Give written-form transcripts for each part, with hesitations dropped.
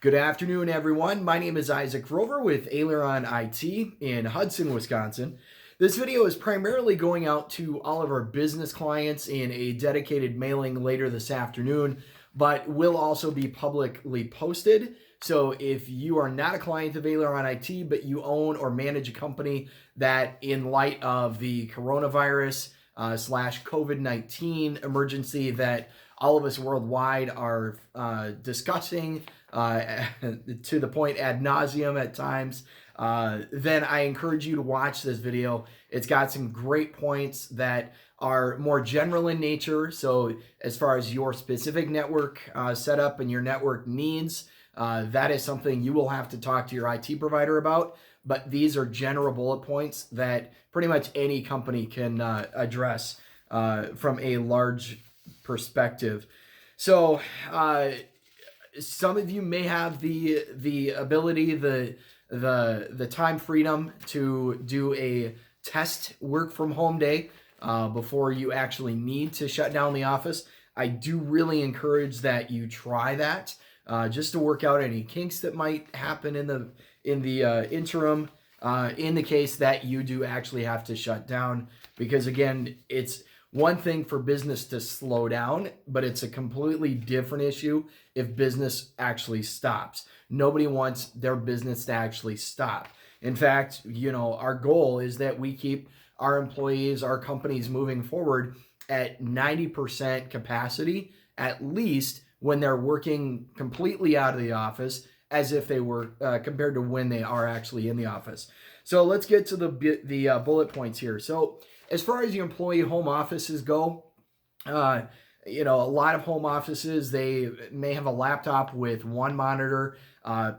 Good afternoon, everyone. My name is Isaac Rover with Aileron I.T. in Hudson, Wisconsin. This video is primarily going out to all of our business clients in a dedicated mailing later this afternoon, but will also be publicly posted. So if you are not a client of Aileron I.T., but you own or manage a company that, in light of the coronavirus slash COVID-19 emergency that all of us worldwide are discussing to the point ad nauseum at times, then I encourage you to watch this video. It's got some great points that are more general in nature. So as far as your specific network setup and your network needs, that is something you will have to talk to your IT provider about. But these are general bullet points that pretty much any company can address from a large perspective. So some of you may have the ability, the time freedom to do a test work from home day before you actually need to shut down the office. I do really encourage that you try that just to work out any kinks that might happen in the interim in the case that you do actually have to shut down, because again, it's one thing for business to slow down, but it's a completely different issue if business actually stops. Nobody wants their business to actually stop. In fact, our goal is that we keep our employees, our companies moving forward at 90% capacity, at least when they're working completely out of the office, as if they were compared to when they are actually in the office. So let's get to the bullet points here. So as far as your employee home offices go, a lot of home offices, they may have a laptop with one monitor.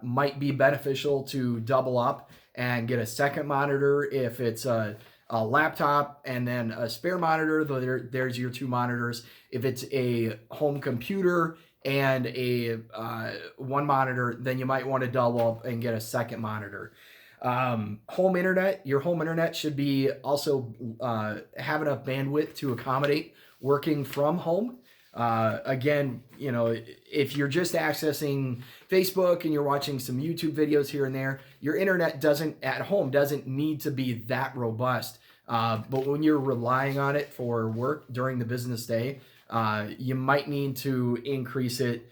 Might be beneficial to double up and get a second monitor if it's a laptop and then a spare monitor. There's your two monitors. If it's a home computer and a one monitor, then you might want to double up and get a second monitor. Home internet, your home internet should be also have enough bandwidth to accommodate working from home. Again, if you're just accessing Facebook and you're watching some YouTube videos here and there, your internet at home doesn't need to be that robust. But when you're relying on it for work during the business day, you might need to increase it.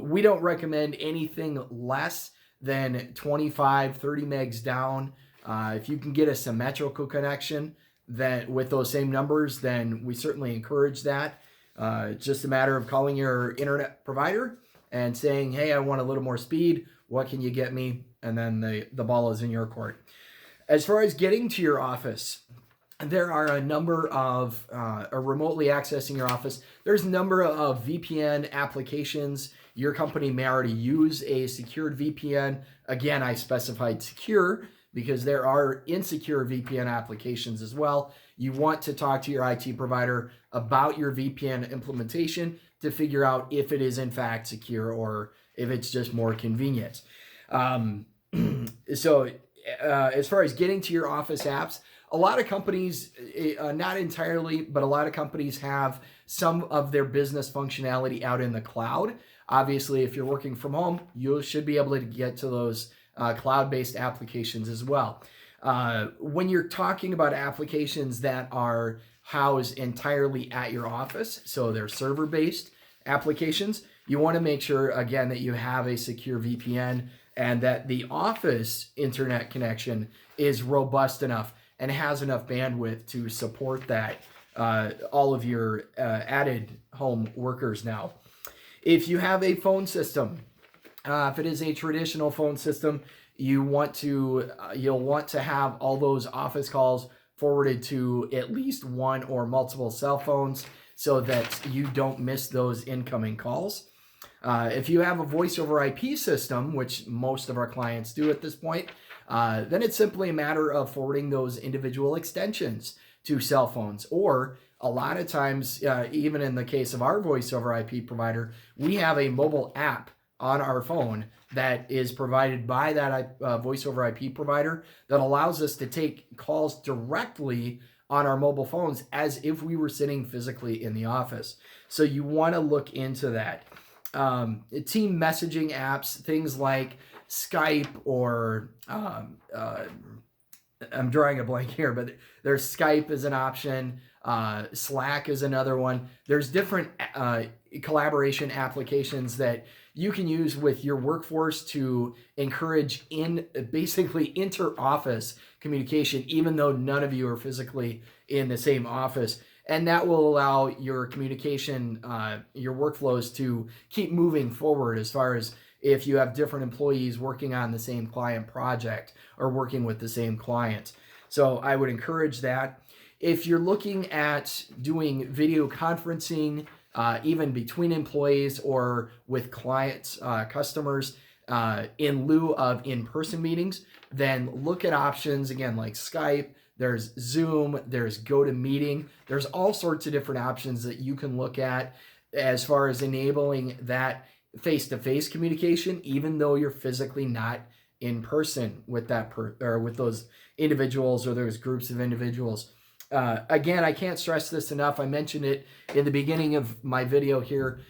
We don't recommend anything less than 25, 30 megs down. If you can get a symmetrical connection with those same numbers, then we certainly encourage that. It's just a matter of calling your internet provider and saying, hey, I want a little more speed. What can you get me? And then the ball is in your court. As far as getting to your office, there are a number of remotely accessing your office. There's a number of VPN applications. Your company may already use a secured VPN. Again, I specified secure because there are insecure VPN applications as well. You want to talk to your IT provider about your VPN implementation to figure out if it is in fact secure or if it's just more convenient. So as far as getting to your office apps, a lot of companies, not entirely, but a lot of companies have some of their business functionality out in the cloud. Obviously, if you're working from home, you should be able to get to those cloud-based applications as well. When you're talking about applications that are housed entirely at your office, so they're server-based applications, you want to make sure, again, that you have a secure VPN and that the office internet connection is robust enough and has enough bandwidth to support that, all of your added home workers now. If you have a phone system, if it is a traditional phone system, you'll want to have all those office calls forwarded to at least one or multiple cell phones so that you don't miss those incoming calls. If you have a voice over IP system, which most of our clients do at this point, then it's simply a matter of forwarding those individual extensions to cell phones. Or a lot of times, even in the case of our voice over IP provider, we have a mobile app on our phone that is provided by that voice over IP provider that allows us to take calls directly on our mobile phones as if we were sitting physically in the office. So you want to look into that. team messaging apps, things like Skype or I'm drawing a blank here, but there's Skype as an option. Slack is another one. There's different collaboration applications that you can use with your workforce to encourage basically inter-office communication, even though none of you are physically in the same office. And that will allow your communication, your workflows to keep moving forward as far as if you have different employees working on the same client project or working with the same client. So I would encourage that. If you're looking at doing video conferencing, even between employees or with clients, customers, in lieu of in-person meetings, then look at options again like Skype. There's Zoom, there's GoToMeeting. There's all sorts of different options that you can look at as far as enabling that face-to-face communication, even though you're physically not in person with that or with those individuals or those groups of individuals. Again, I can't stress this enough. I mentioned it in the beginning of my video here.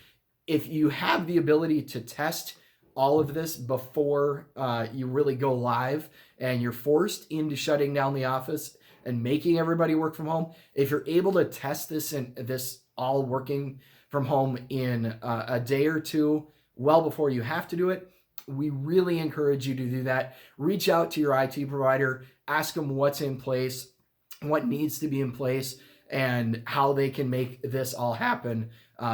If you have the ability to test all of this before you really go live and you're forced into shutting down the office and making everybody work from home, if you're able to test this and this all working from home in a day or two, well before you have to do it, we really encourage you to do that. Reach out to your IT provider, ask them what's in place, what needs to be in place, and how they can make this all happen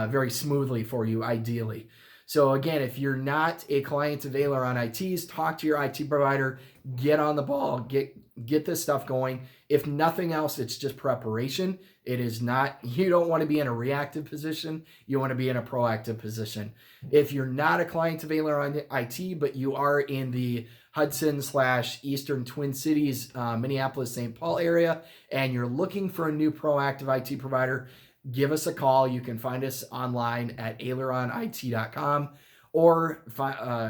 very smoothly for you, ideally. So again, if you're not a client of Aileron IT's, talk to your IT provider, get on the ball, get this stuff going. If nothing else, it's just preparation. It is not, you don't want to be in a reactive position. You want to be in a proactive position. If you're not a client of Aileron IT, but you are in the Hudson/Eastern Twin Cities, Minneapolis, St. Paul area, and you're looking for a new proactive IT provider, give us a call. You can find us online at aileronit.com or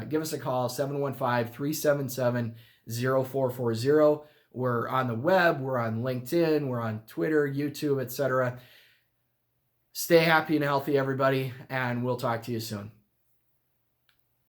give us a call, 715-377-0440. We're on the web, we're on LinkedIn, we're on Twitter, YouTube, etc. Stay happy and healthy, everybody, and we'll talk to you soon.